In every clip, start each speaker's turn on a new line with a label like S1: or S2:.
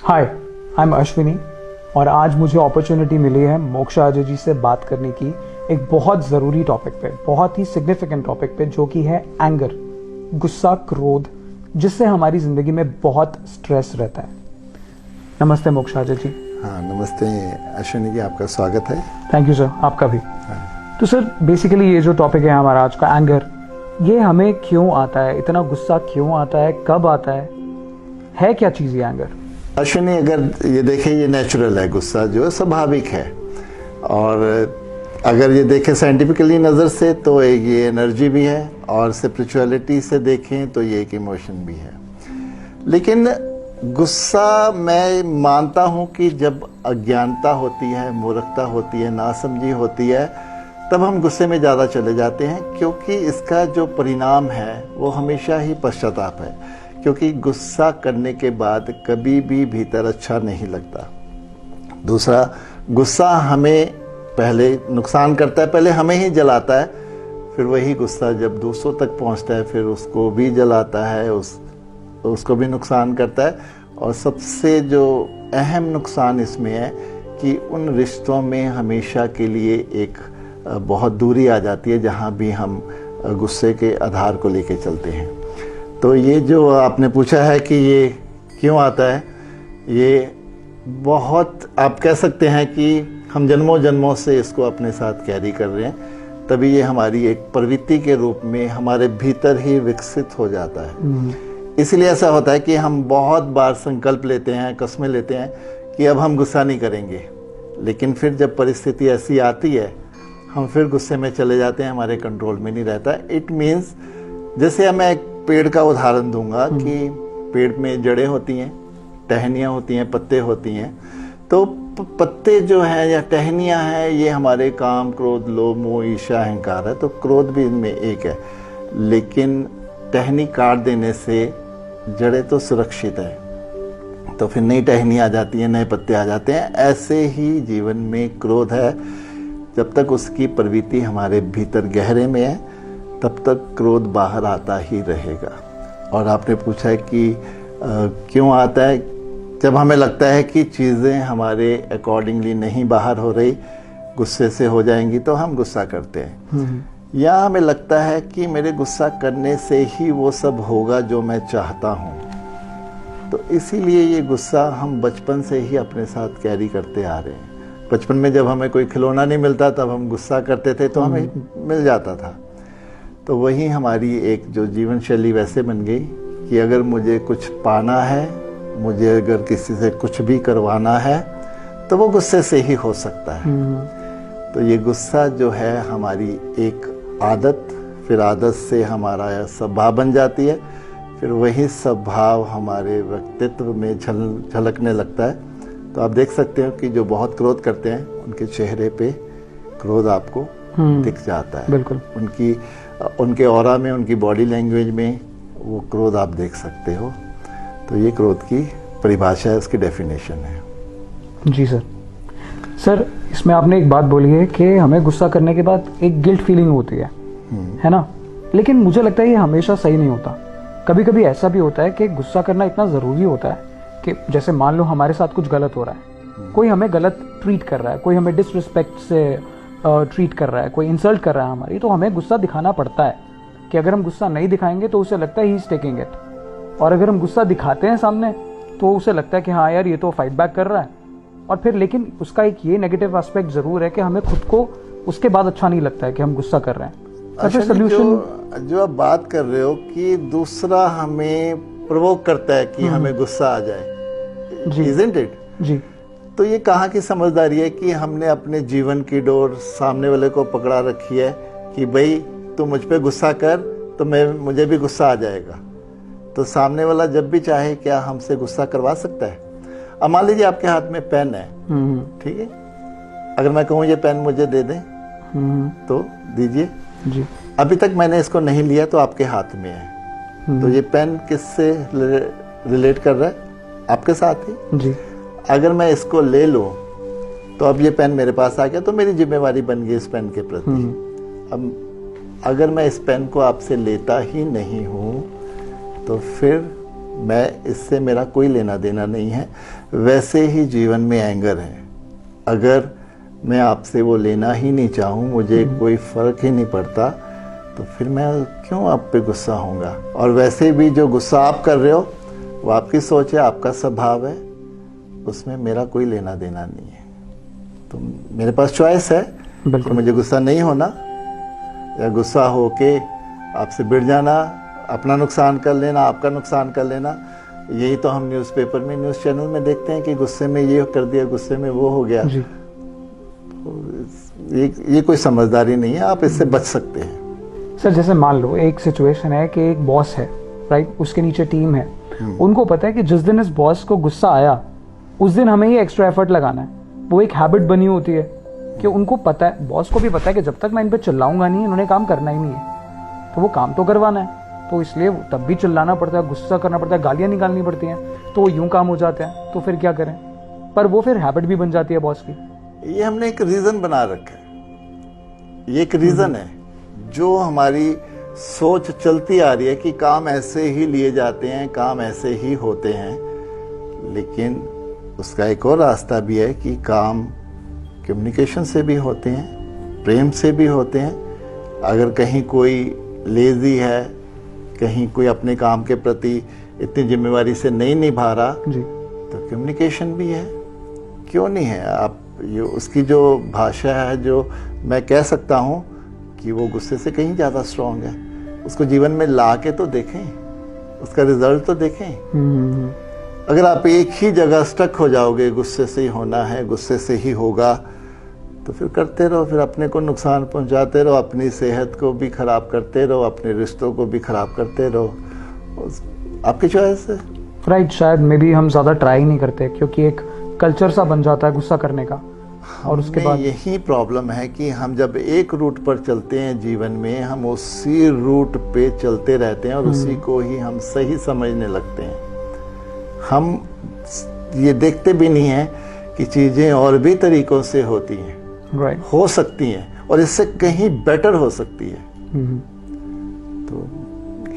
S1: Hi, I am Ashwini और आज मुझे अपॉर्चुनिटी मिली है मोक्षा अजय जी से बात करने की एक बहुत ज़रूरी टॉपिक पे, बहुत ही सिग्निफिकेंट टॉपिक पे, जो कि है एंगर, गुस्सा, क्रोध, जिससे हमारी ज़िंदगी में बहुत स्ट्रेस रहता है। नमस्ते मोक्षा अजय जी।
S2: हाँ, नमस्ते अश्विनी जी, आपका स्वागत है।
S1: थैंक यू सर, आपका भी।
S2: हाँ।
S1: तो सर, बेसिकली ये जो टॉपिक है हमारा आज का, एंगर, ये हमें क्यों आता है, इतना गुस्सा क्यों आता है, कब आता है क्या चीज़ ये एंगर?
S2: अश्विनी, अगर ये देखें, ये नेचुरल है, गुस्सा जो है स्वाभाविक है। और अगर ये देखें साइंटिफिकली नज़र से तो ये एनर्जी भी है, और स्पिरिचुअलिटी से देखें तो ये एक इमोशन भी है। लेकिन गुस्सा मैं मानता हूँ कि जब अज्ञानता होती है, मूर्खता होती है, नासमझी होती है, तब हम गुस्से में ज़्यादा चले जाते हैं, क्योंकि इसका जो परिणाम है वो हमेशा ही पश्चाताप है। क्योंकि गुस्सा करने के बाद कभी भी भीतर अच्छा नहीं लगता। दूसरा, गुस्सा हमें पहले नुकसान करता है, पहले हमें ही जलाता है, फिर वही गुस्सा जब दूसरों तक पहुंचता है फिर उसको भी जलाता है, उसको भी नुकसान करता है। और सबसे जो अहम नुकसान इसमें है कि उन रिश्तों में हमेशा के लिए एक बहुत दूरी आ जाती है, जहाँ भी हम गुस्से के आधार को लेके चलते हैं। तो ये जो आपने पूछा है कि ये क्यों आता है, ये बहुत, आप कह सकते हैं कि हम जन्मों जन्मों से इसको अपने साथ कैरी कर रहे हैं, तभी ये हमारी एक प्रवृत्ति के रूप में हमारे भीतर ही विकसित हो जाता है। इसलिए ऐसा होता है कि हम बहुत बार संकल्प लेते हैं, कस्में लेते हैं कि अब हम गुस्सा नहीं करेंगे, लेकिन फिर जब परिस्थिति ऐसी आती है हम फिर गुस्से में चले जाते हैं, हमारे कंट्रोल में नहीं रहता। इट मीन्स, जैसे मैं एक पेड़ का उदाहरण दूंगा कि पेड़ में जड़ें होती हैं, टहनियाँ होती हैं, पत्ते होती हैं। तो पत्ते जो हैं या टहनियाँ हैं, ये हमारे काम, क्रोध, लोभ, मोह, ईर्ष्या, अहंकार है। तो क्रोध भी इनमें एक है, लेकिन टहनी काट देने से जड़ें तो सुरक्षित है, तो फिर नई टहनी आ जाती है, नए पत्ते आ जाते हैं। ऐसे ही जीवन में क्रोध है, जब तक उसकी प्रवृत्ति हमारे भीतर गहरे में है तब तक क्रोध बाहर आता ही रहेगा। और आपने पूछा है कि क्यों आता है, जब हमें लगता है कि चीज़ें हमारे अकॉर्डिंगली नहीं बाहर हो रही, गुस्से से हो जाएंगी, तो हम गुस्सा करते हैं। या हमें लगता है कि मेरे गुस्सा करने से ही वो सब होगा जो मैं चाहता हूँ, तो इसीलिए ये गुस्सा हम बचपन से ही अपने साथ कैरी करते आ रहे हैं। बचपन में जब हमें कोई खिलौना नहीं मिलता तब हम गुस्सा करते थे, तो हमें मिल जाता था। तो वही हमारी एक जो जीवन शैली वैसे बन गई कि अगर मुझे कुछ पाना है, मुझे अगर किसी से कुछ भी करवाना है, तो वो गुस्से से ही हो सकता है। तो ये गुस्सा जो है हमारी एक आदत, फिर आदत से हमारा स्वभाव बन जाती है, फिर वही स्वभाव हमारे व्यक्तित्व में झलकने लगता है। तो आप देख सकते हो कि जो बहुत क्रोध करते हैं उनके चेहरे पे क्रोध आपको दिख जाता है।
S1: बिल्कुल।
S2: उनके ऑरा में, उनकी बॉडी लैंग्वेज में वो क्रोध आप देख सकते हो। तो ये क्रोध की परिभाषा है, उसकी डेफिनेशन है।
S1: जी सर। सर, इसमें आपने एक बात बोली है कि हमें गुस्सा करने के बाद एक गिल्ट फीलिंग होती है ना? लेकिन मुझे लगता है ये हमेशा सही नहीं होता। कभी कभी ऐसा भी होता है कि गुस्सा करना इतना ज़रूरी होता है कि जैसे मान लो हमारे साथ कुछ गलत हो रहा है, कोई हमें गलत ट्रीट कर रहा है, कोई हमें डिसरिस्पेक्ट से ट्रीट कर रहा है, कोई इंसल्ट कर रहा है हमारी, तो हमें गुस्सा दिखाना पड़ता है कि अगर हम गुस्सा नहीं दिखाएंगे तो उसे लगता है ही इज टेकिंग इट, और अगर हम गुस्सा दिखाते हैं सामने तो उसे लगता है कि हाँ यार ये तो फाइट बैक कर रहा है। और फिर लेकिन उसका एक ये नेगेटिव एस्पेक्ट जरूर है कि हमें खुद को उसके बाद अच्छा नहीं लगता है कि हम गुस्सा कर रहे हैं।
S2: अच्छा, जो आप बात कर रहे हो कि दूसरा हमें प्रोवोक करता है कि हमें गुस्सा आ जाए, isn't it?
S1: जी।
S2: तो ये कहाँ की समझदारी है कि हमने अपने जीवन की डोर सामने वाले को पकड़ा रखी है कि भाई तू मुझ पे गुस्सा कर तो मुझे भी गुस्सा आ जाएगा। तो सामने वाला जब भी चाहे क्या हमसे गुस्सा करवा सकता है। अब मान लीजिए आपके हाथ में पेन है, ठीक है, अगर मैं कहूँ ये पेन मुझे दे दें तो दीजिए
S1: जी।
S2: अभी तक मैंने इसको नहीं लिया तो आपके हाथ में है, तो ये पेन किससे रिलेट कर रहा है? आपके साथ ही
S1: जी।
S2: अगर मैं इसको ले लूं तो अब ये पेन मेरे पास आ गया, तो मेरी जिम्मेवारी बन गई इस पेन के प्रति। अब अगर मैं इस पेन को आपसे लेता ही नहीं हूं तो फिर मैं इससे मेरा कोई लेना देना नहीं है। वैसे ही जीवन में एंगर है, अगर मैं आपसे वो लेना ही नहीं चाहूँ, मुझे कोई फर्क ही नहीं पड़ता, तो फिर मैं क्यों आप पे गुस्सा होऊंगा। और वैसे भी जो गुस्सा आप कर रहे हो वो आपकी सोच है, आपका स्वभाव है, उसमें मेरा कोई लेना देना नहीं है। तो मेरे पास चॉइस है कि मुझे गुस्सा नहीं होना या गुस्सा होके आपसे भिड़ जाना, अपना नुकसान कर लेना, आपका नुकसान कर लेना। यही तो हम न्यूज़पेपर में, न्यूज़ चैनल में देखते हैं कि गुस्से में ये कर दिया, गुस्से में वो हो गया। ये कोई समझदारी नहीं है, आप इससे बच सकते हैं।
S1: सर जैसे मान लो एक सिचुएशन है कि एक बॉस है, राइट, उसके नीचे टीम है, उनको पता है कि जिस दिन इस बॉस को गुस्सा आया उस दिन हमें ये एक्स्ट्रा एफर्ट लगाना है। वो एक हैबिट बनी होती है कि उनको पता है, बॉस को भी पता है कि जब तक मैं इन पे चिल्लाऊंगा नहीं, इन्होंने काम करना ही नहीं है, तो वो काम तो करवाना है, तो इसलिए तब भी चिल्लाना पड़ता है, गुस्सा करना पड़ता है, गालियां निकालनी पड़ती हैं, तो वो यूं काम हो जाते हैं। तो फिर क्या करें, पर वो फिर हैबिट भी बन जाती है बॉस की।
S2: ये हमने एक रीजन बना रखा है, ये एक रीजन है जो हमारी सोच चलती आ रही है कि काम ऐसे ही लिए जाते हैं, काम ऐसे ही होते हैं। लेकिन उसका एक और रास्ता भी है कि काम कम्युनिकेशन से भी होते हैं, प्रेम से भी होते हैं। अगर कहीं कोई लेजी है, कहीं कोई अपने काम के प्रति इतनी जिम्मेवारी से नहीं निभा रहा
S1: जी,
S2: तो कम्युनिकेशन भी है, क्यों नहीं है। आप ये उसकी जो भाषा है, जो मैं कह सकता हूँ कि वो गुस्से से कहीं ज़्यादा स्ट्रांग है, उसको जीवन में ला के तो देखें, उसका रिजल्ट तो देखें। अगर आप एक ही जगह स्टक हो जाओगे, गुस्से से ही होना है, गुस्से से ही होगा, तो फिर करते रहो, फिर अपने को नुकसान पहुंचाते रहो, अपनी सेहत को भी खराब करते रहो, अपने रिश्तों को भी खराब करते रहो। आपकी चॉइस है।
S1: राइट, शायद मे बी हम ज्यादा ट्राई नहीं करते क्योंकि एक कल्चर सा बन जाता है गुस्सा करने का। और उसके बाद
S2: यही प्रॉब्लम है कि हम जब एक रूट पर चलते हैं जीवन में, हम उसी रूट पे चलते रहते हैं और उसी को ही हम सही समझने लगते हैं। हम ये देखते भी नहीं हैं कि चीजें और भी तरीकों से होती हैं,
S1: राइट,
S2: हो सकती हैं और इससे कहीं बेटर हो सकती है। तो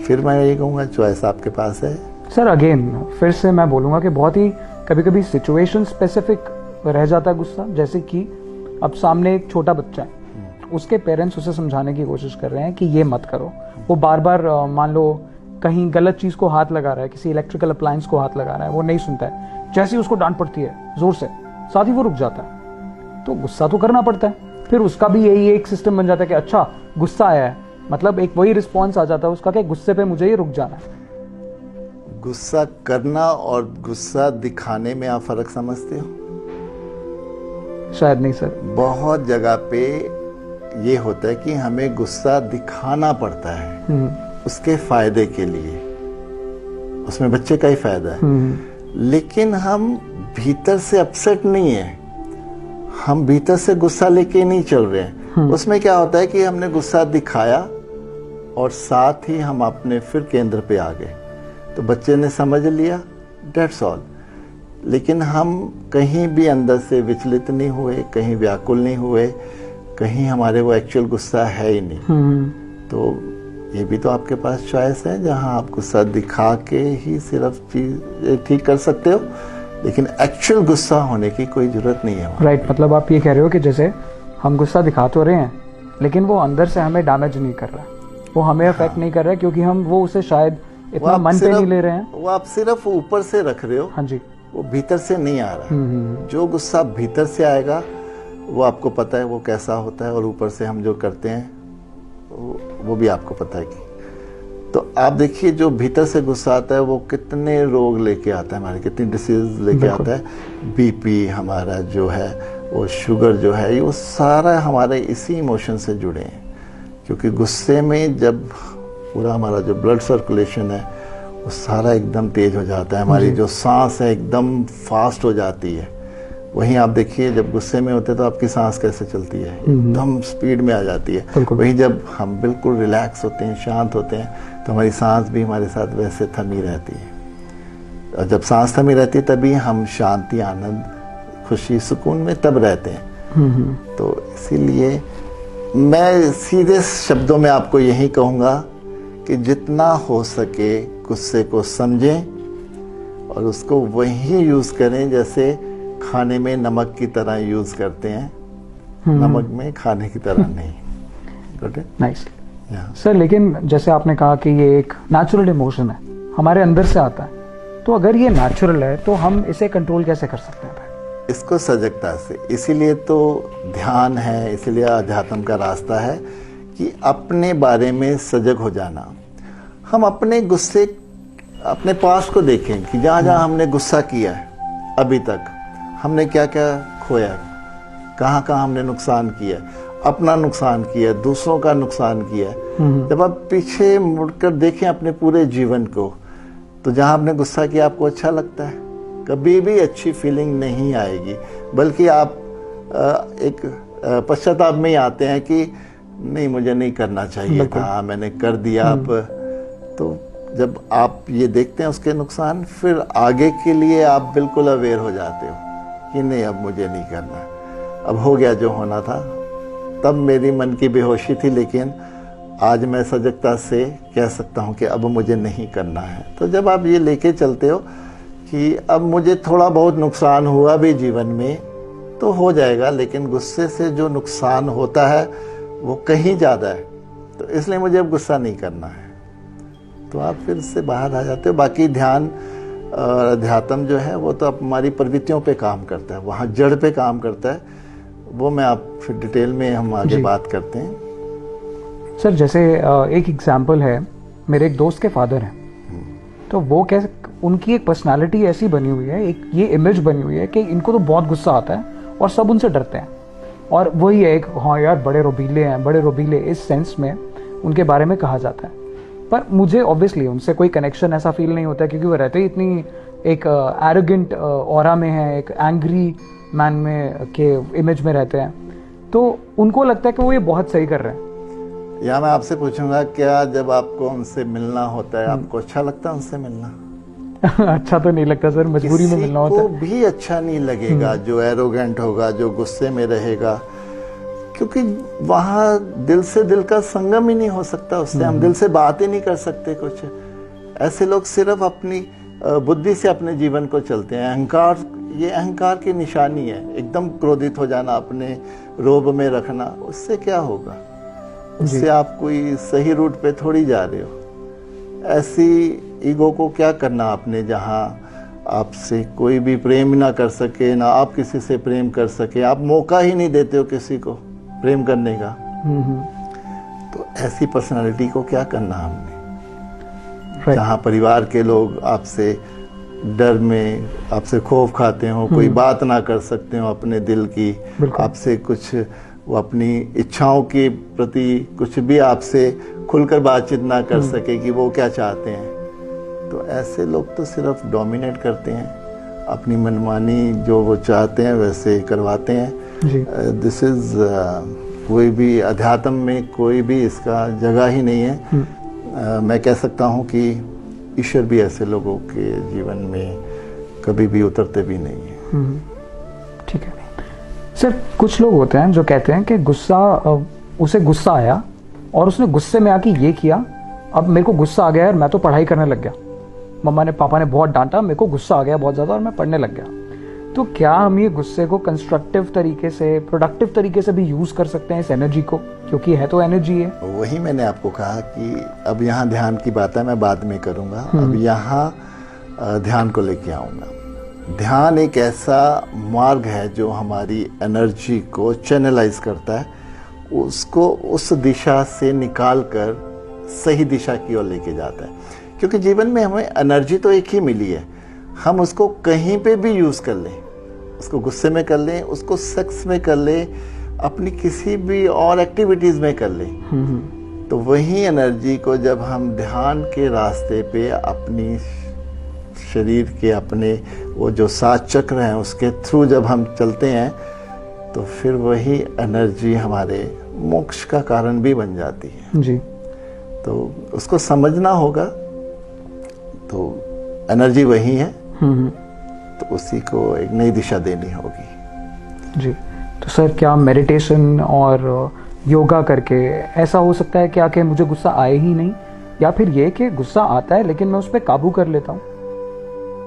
S2: फिर मैं ये कहूँगा चॉइस आपके पास है।
S1: सर अगेन फिर से मैं बोलूंगा कि बहुत ही कभी कभी सिचुएशन स्पेसिफिक रह जाता है गुस्सा। जैसे कि अब सामने एक छोटा बच्चा है, उसके पेरेंट्स उसे समझाने की कोशिश कर रहे हैं कि ये मत करो, वो बार बार मान लो कहीं गलत चीज को हाथ लगा रहा है, किसी इलेक्ट्रिकल अप्लायंस को हाथ लगा रहा है, वो नहीं सुनता है, जैसे ही उसको डांट पड़ती है जोर से, साथ ही वो रुक जाता है। तो गुस्सा तो करना पड़ता है, फिर उसका भी यही एक सिस्टम बन जाता है कि अच्छा गुस्सा आया है, मतलब एक वही रिस्पॉन्स आ जाता है उसका कि गुस्से पे मुझे ये रुक जाना है।
S2: गुस्सा करना और गुस्सा दिखाने में आप फर्क समझते हो?
S1: शायद नहीं सर।
S2: बहुत जगह पे ये होता है कि हमें गुस्सा दिखाना पड़ता है उसके फायदे के लिए, उसमें बच्चे का ही फायदा है। लेकिन हम भीतर से अपसेट नहीं है, हम भीतर से गुस्सा लेके नहीं चल रहे हैं। उसमें क्या होता है कि हमने गुस्सा दिखाया और साथ ही हम अपने फिर केंद्र पे आ गए, तो बच्चे ने समझ लिया, डेट्स ऑल। लेकिन हम कहीं भी अंदर से विचलित नहीं हुए, कहीं व्याकुल नहीं हुए, कहीं हमारे वो एक्चुअल गुस्सा है ही नहीं। तो ये भी तो आपके पास चॉइस है, जहां आप गुस्सा दिखा के ही सिर्फ चीज ठीक कर सकते हो, लेकिन एक्चुअल गुस्सा होने की कोई जरूरत नहीं है।
S1: राइट, मतलब आप ये कह रहे हो कि जैसे हम गुस्सा दिखा तो रहे हैं लेकिन वो अंदर से हमें डैमेज नहीं कर रहा, वो हमें अफेक्ट नहीं कर रहा है, क्योंकि हम वो उसे शायद इतना मन पे नहीं ले रहे हैं।
S2: वो आप सिर्फ ऊपर से रख रहे हो।
S1: हाँ जी,
S2: वो भीतर से नहीं आ रहा। जो गुस्सा भीतर से आएगा वो आपको पता है वो कैसा होता है, और ऊपर से हम जो करते हैं वो भी आपको पता है कि। तो आप देखिए जो भीतर से गुस्सा आता है वो कितने रोग लेके आता है, हमारे कितनी डिसीज लेके आता है। बीपी हमारा जो है, वो शुगर जो है, ये वो सारा हमारे इसी इमोशन से जुड़े हैं। क्योंकि गुस्से में जब पूरा हमारा जो ब्लड सर्कुलेशन है वो सारा एकदम तेज हो जाता है, हमारी जो सांस है एकदम फास्ट हो जाती है। वहीं आप देखिए जब गुस्से में होते हैं तो आपकी सांस कैसे चलती है, एकदम स्पीड में आ जाती है। वहीं जब हम बिल्कुल रिलैक्स होते हैं, शांत होते हैं, तो हमारी सांस भी हमारे साथ वैसे थमी रहती है। और जब सांस थमी रहती है तभी हम शांति, आनंद, खुशी, सुकून में तब रहते हैं। तो इसीलिए मैं सीधे शब्दों में आपको यही कहूँगा कि जितना हो सके गुस्से को समझें, और उसको वही यूज़ करें जैसे खाने में नमक की तरह यूज़ करते हैं, नमक में खाने की तरह नहीं। Got it?
S1: नाइस सर, लेकिन जैसे आपने कहा कि ये एक नेचुरल इमोशन है, हमारे अंदर से आता है, तो अगर ये नेचुरल है तो हम इसे कंट्रोल कैसे कर सकते हैं?
S2: इसको सजगता से, इसीलिए तो ध्यान है, इसीलिए अध्यात्म का रास्ता है कि अपने बारे में सजग हो जाना। हम अपने गुस्से, अपने पास्ट को देखें कि जहाँ जहाँ हमने गुस्सा किया है अभी तक, हमने क्या क्या खोया, कहाँ कहाँ हमने नुकसान किया, अपना नुकसान किया, दूसरों का नुकसान किया। जब आप पीछे मुड़कर देखें अपने पूरे जीवन को, तो जहाँ आपने गुस्सा किया आपको अच्छा लगता है? कभी भी अच्छी फीलिंग नहीं आएगी, बल्कि आप एक पश्चाताप में ही आते हैं कि नहीं, मुझे नहीं करना चाहिए था, मैंने कर दिया। अब तो जब आप ये देखते हैं उसके नुकसान, फिर आगे के लिए आप बिल्कुल अवेयर हो जाते हो कि नहीं, अब मुझे नहीं करना, अब हो गया जो होना था। तब मेरी मन की बेहोशी थी, लेकिन आज मैं सजगता से कह सकता हूँ कि अब मुझे नहीं करना है। तो जब आप ये लेके चलते हो कि अब मुझे थोड़ा बहुत नुकसान हुआ भी जीवन में तो हो जाएगा, लेकिन गुस्से से जो नुकसान होता है वो कहीं ज़्यादा है, तो इसलिए मुझे अब गुस्सा नहीं करना है, तो आप फिर से बाहर आ जाते हो। बाकी ध्यान और अध्यात्म जो है वो तो हमारी प्रवृत्तियों पे काम करता है, वहाँ जड़ पे काम करता है। वो मैं आप फिर डिटेल में हम आगे बात करते हैं।
S1: सर, जैसे एक एग्जाम्पल है, मेरे एक दोस्त के फादर हैं, तो वो कैसे, उनकी एक पर्सनालिटी ऐसी बनी हुई है, एक ये इमेज बनी हुई है कि इनको तो बहुत गुस्सा आता है और सब उनसे डरते हैं, और वही है एक, हाँ यार बड़े रोबीले हैं, बड़े रोबीले, इस सेंस में उनके बारे में कहा जाता है। पर मुझे ऑब्वियसली उनसे कोई कनेक्शन ऐसा फील नहीं होता, क्योंकि वो रहते ही इतनी एक एरोगेंट ऑरा में है, एक एंग्री मैन में के इमेज में रहते हैं, तो उनको लगता है कि वो ये बहुत सही कर रहे हैं।
S2: या मैं आपसे पूछूंगा, क्या जब आपको उनसे मिलना होता है आपको अच्छा लगता है उनसे मिलना?
S1: अच्छा तो नहीं लगता सर, मजबूरी में मिलना होता है।
S2: किसी को भी अच्छा नहीं लगेगा जो एरोगेंट होगा, जो गुस्से में रहेगा, क्योंकि वहाँ दिल से दिल का संगम ही नहीं हो सकता उससे, हम दिल से बात ही नहीं कर सकते कुछ। ऐसे लोग सिर्फ अपनी बुद्धि से अपने जीवन को चलते हैं। अहंकार, ये अहंकार की निशानी है, एकदम क्रोधित हो जाना, अपने रोब में रखना, उससे क्या होगा? उससे आप कोई सही रूट पे थोड़ी जा रहे हो। ऐसी ईगो को क्या करना आपने, जहाँ आपसे कोई भी प्रेम ना कर सके, ना आप किसी से प्रेम कर सके, आप मौका ही नहीं देते हो किसी को प्रेम करने का। तो ऐसी पर्सनालिटी को क्या करना हमने, जहाँ परिवार के लोग आपसे डर में, आपसे खौफ खाते हो, कोई बात ना कर सकते हो अपने दिल की, आपसे कुछ, वो अपनी इच्छाओं के प्रति कुछ भी आपसे खुलकर बातचीत ना कर सके कि वो क्या चाहते हैं। तो ऐसे लोग तो सिर्फ डोमिनेट करते हैं, अपनी मनमानी जो वो चाहते हैं वैसे करवाते हैं। दिस इज कोई भी अध्यात्म में कोई भी इसका जगह ही नहीं है। मैं कह सकता हूँ कि ईश्वर भी ऐसे लोगों के जीवन में कभी भी उतरते भी नहीं है।
S1: ठीक है सर, कुछ लोग होते हैं जो कहते हैं कि गुस्सा, उसे गुस्सा आया और उसने गुस्से में आके ये किया, अब मेरे को गुस्सा आ गया और मैं तो पढ़ाई करने लग गया, मम्मा ने पापा ने बहुत डांटा, मेरे को गुस्सा आ गया बहुत ज़्यादा और मैं पढ़ने लग गया। तो क्या हम ये गुस्से को कंस्ट्रक्टिव तरीके से, प्रोडक्टिव तरीके से भी यूज़ कर सकते हैं इस एनर्जी को, क्योंकि है तो एनर्जी है।
S2: वही मैंने आपको कहा कि अब यहाँ ध्यान की बात है, मैं बाद में करूँगा, अब यहाँ ध्यान को लेके आऊँगा। ध्यान एक ऐसा मार्ग है जो हमारी एनर्जी को चैनलाइज करता है, उसको उस दिशा से निकाल कर सही दिशा की ओर लेके जाता है। क्योंकि जीवन में हमें एनर्जी तो एक ही मिली है, हम उसको कहीं पे भी यूज़ कर लें, उसको गुस्से में कर लें, उसको सेक्स में कर लें, अपनी किसी भी और एक्टिविटीज़ में कर लें। तो वही एनर्जी को जब हम ध्यान के रास्ते पे अपनी शरीर के, अपने वो जो 7 चक्र हैं उसके थ्रू जब हम चलते हैं, तो फिर वही एनर्जी हमारे मोक्ष का कारण भी बन जाती है
S1: जी।
S2: तो उसको समझना होगा। तो एनर्जी वही है, तो उसी को एक नई दिशा देनी होगी
S1: जी। तो सर, क्या मेडिटेशन और योगा करके ऐसा हो सकता है क्या कि मुझे गुस्सा आए ही नहीं, या फिर ये कि गुस्सा आता है लेकिन मैं उस पर काबू कर लेता हूँ?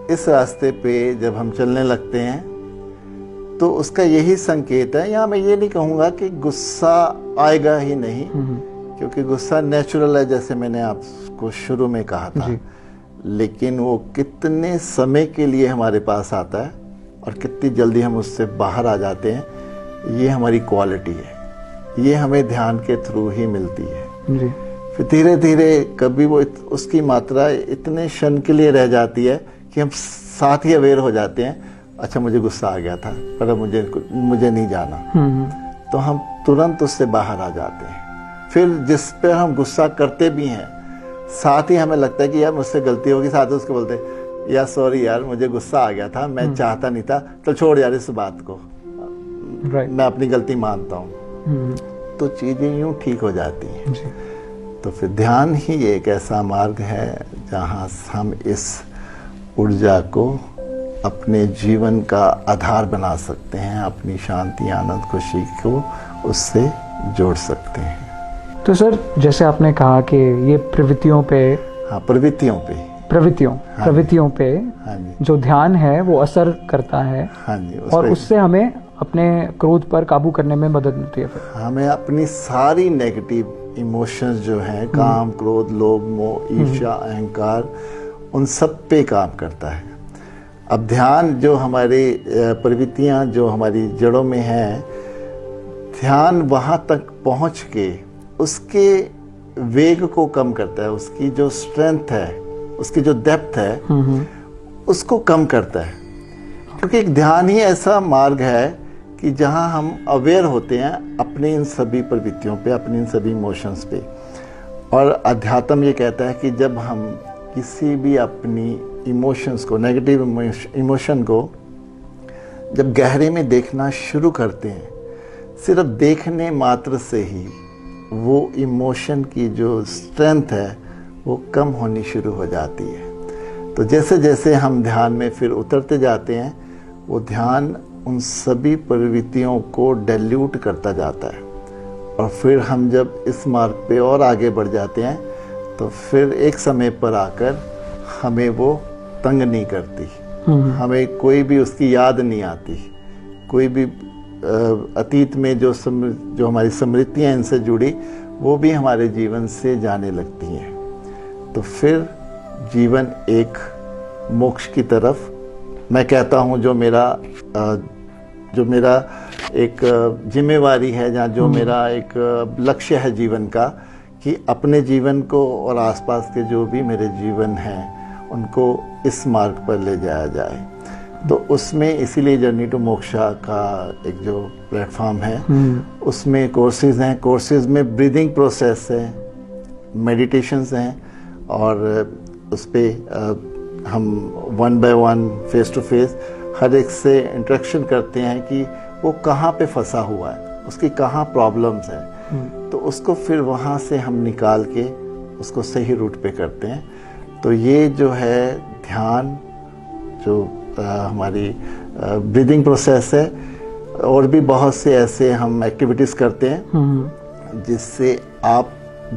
S2: इस रास्ते पे जब हम चलने लगते हैं तो उसका यही संकेत है। यहाँ मैं ये नहीं कहूँगा कि गुस्सा आएगा ही नहीं, क्योंकि गुस्सा नेचुरल है, जैसे मैंने आपको शुरू में कहा था। लेकिन वो कितने समय के लिए हमारे पास आता है और कितनी जल्दी हम उससे बाहर आ जाते हैं, ये हमारी क्वालिटी है। ये हमें ध्यान के थ्रू ही मिलती है।
S1: जी।
S2: फिर धीरे धीरे कभी वो उसकी मात्रा इतने क्षण के लिए रह जाती है कि हम साथ ही अवेयर हो जाते हैं, अच्छा मुझे गुस्सा आ गया था पर अब मुझे नहीं जाना, तो हम तुरंत उससे बाहर आ जाते हैं। फिर जिस पे हम गुस्सा करते भी हैं, साथ ही हमें लगता है कि यार मुझसे गलती होगी, साथ ही उसको बोलते यार सॉरी यार मुझे गुस्सा आ गया था, मैं चाहता नहीं था, तो छोड़ यार इस बात को, मैं अपनी गलती मानता हूँ। तो चीजें यूं ठीक हो जाती हैं। तो फिर ध्यान ही एक ऐसा मार्ग है जहाँ हम इस ऊर्जा को अपने जीवन का आधार बना सकते हैं, अपनी शांति आनंद खुशी को उससे जोड़ सकते हैं।
S1: तो सर जैसे आपने कहा कि ये प्रवृत्तियों पे,
S2: हाँ प्रवृत्तियों पे हाँ जी,
S1: जो ध्यान है वो असर करता है,
S2: हाँ जी,
S1: और उससे हमें अपने क्रोध पर काबू करने में मदद मिलती है। फिर
S2: हमें अपनी सारी नेगेटिव इमोशंस जो हैं, काम क्रोध लोभ मोह ईर्ष्या अहंकार, उन सब पे काम करता है। अब ध्यान जो हमारी प्रवृत्तियां जो हमारी जड़ों में हैं, ध्यान वहां तक पहुंच के उसके वेग को कम करता है, उसकी जो स्ट्रेंथ है, उसकी जो डेप्थ है, उसको कम करता है। क्योंकि एक ध्यान ही ऐसा मार्ग है कि जहां हम अवेयर होते हैं अपने इन सभी प्रवृत्तियों पे, अपने इन सभी इमोशंस पे। और अध्यात्म ये कहता है कि जब हम किसी भी अपनी इमोशंस को, नेगेटिव इमोशन को जब गहरे में देखना शुरू करते हैं, सिर्फ देखने मात्र से ही वो इमोशन की जो स्ट्रेंथ है वो कम होनी शुरू हो जाती है। तो जैसे जैसे हम ध्यान में फिर उतरते जाते हैं, वो ध्यान उन सभी प्रवृत्तियों को डाइल्यूट करता जाता है। और फिर हम जब इस मार्ग पे और आगे बढ़ जाते हैं तो फिर एक समय पर आकर हमें वो तंग नहीं करती, हमें कोई भी उसकी याद नहीं आती, कोई भी अतीत में जो हमारी स्मृतियाँ इनसे जुड़ी वो भी हमारे जीवन से जाने लगती हैं। तो फिर जीवन एक मोक्ष की तरफ, मैं कहता हूँ जो मेरा एक जिम्मेवारी है, जहाँ जो मेरा एक लक्ष्य है जीवन का, कि अपने जीवन को और आसपास के जो भी मेरे जीवन हैं उनको इस मार्ग पर ले जाया जाए। तो उसमें इसीलिए जर्नी टू मोक्षा का एक जो प्लेटफॉर्म है, उसमें कोर्सेज हैं। कोर्सेज में ब्रीदिंग प्रोसेस है, मेडिटेशंस हैं, और उस पर हम 1 by 1 face to face her एक से इंटरेक्शन करते हैं कि वो कहाँ पे फंसा हुआ है, उसकी कहाँ प्रॉब्लम्स है, तो उसको फिर वहाँ से हम निकाल के उसको सही रूट पे करते हैं। तो ये जो है ध्यान, जो हमारी ब्रीदिंग प्रोसेस है, और भी बहुत से ऐसे हम एक्टिविटीज़ करते हैं जिससे आप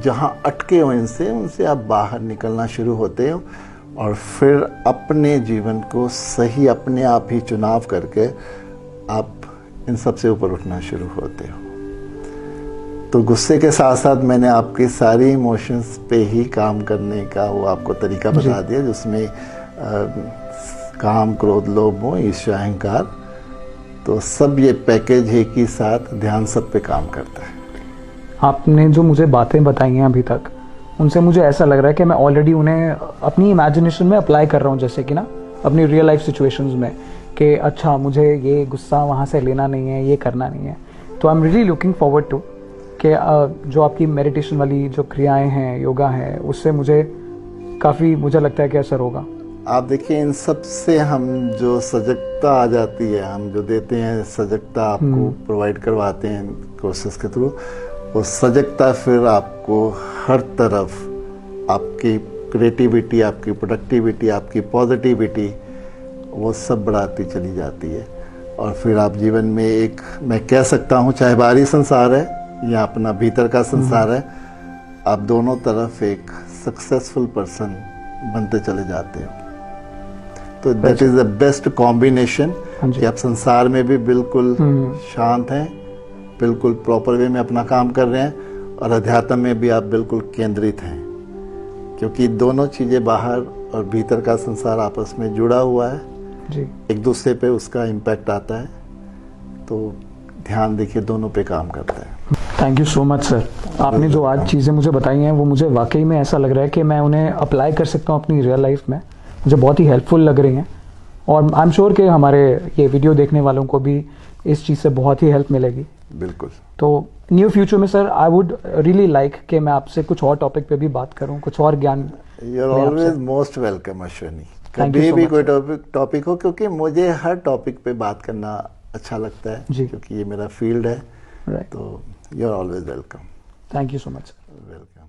S2: जहाँ अटके हो उनसे आप बाहर निकलना शुरू होते हो, और फिर अपने जीवन को सही अपने आप ही चुनाव करके आप इन सब से ऊपर उठना शुरू होते हो। तो गुस्से के साथ साथ मैंने आपके सारी इमोशंस पे ही काम करने का वो आपको तरीका बता दिया, जिसमें काम क्रोध लोभ मोह ईर्ष्या अहंकार, तो सब ये पैकेज है कि साथ ध्यान सब पे काम करता है।
S1: आपने जो मुझे बातें बताई हैं अभी तक, उनसे मुझे ऐसा लग रहा है कि मैं ऑलरेडी उन्हें अपनी इमेजिनेशन में अप्लाई कर रहा हूँ, जैसे कि ना अपनी रियल लाइफ सिचुएशंस में, कि अच्छा मुझे ये गुस्सा वहाँ से लेना नहीं है, ये करना नहीं है। तो I am really looking forward to कि जो आपकी मेडिटेशन वाली जो क्रियाएं हैं, योगा है, उससे मुझे काफ़ी, मुझे लगता है कि असर होगा।
S2: आप देखिए, इन सब से हम जो सजगता आ जाती है, हम जो देते हैं सजगता आपको प्रोवाइड करवाते हैं कोर्सेज के थ्रू, वो सजगता फिर आपको हर तरफ आपकी क्रिएटिविटी, आपकी प्रोडक्टिविटी, आपकी पॉजिटिविटी, वो सब बढ़ाती चली जाती है। और फिर आप जीवन में एक, मैं कह सकता हूँ, चाहे बाहरी संसार है या अपना भीतर का संसार है, आप दोनों तरफ एक सक्सेसफुल पर्सन बनते चले जाते हो। तो that is the best combination
S1: हाँ जी।
S2: कि आप संसार में भी बिल्कुल शांत हैं, बिल्कुल प्रॉपर वे में अपना काम कर रहे हैं, और अध्यात्म में भी आप बिल्कुल केंद्रित हैं, क्योंकि दोनों चीजें बाहर और भीतर का संसार आपस में जुड़ा हुआ है
S1: जी।
S2: एक दूसरे पे उसका इम्पैक्ट आता है। तो ध्यान देखिए दोनों पे काम करता है।
S1: Thank you so much sir. आपने जो आज चीज़ें मुझे बताई हैं वो मुझे वाकई में ऐसा लग रहा है कि मैं उन्हें अप्लाई कर सकता हूँ अपनी रियल लाइफ में। मुझे बहुत ही हेल्पफुल लग रही हैं, और आई एम श्योर कि हमारे ये वीडियो देखने वालों को भी इस चीज़ से बहुत ही हेल्प मिलेगी।
S2: बिल्कुल।
S1: तो नियर फ्यूचर में sir I would really like कि मैं आपसे कुछ और टॉपिक पे भी बात करूं, कुछ और ज्ञान।
S2: You are always most welcome Ashwini,
S1: Thank you
S2: कभी
S1: so
S2: भी
S1: much,
S2: कोई टॉपिक हो, क्योंकि मुझे हर टॉपिक पे बात करना अच्छा लगता है
S1: जी।
S2: क्योंकि ये मेरा फील्ड है।
S1: राइट।
S2: तो you are always welcome.
S1: Thank you so much sir.
S2: Welcome.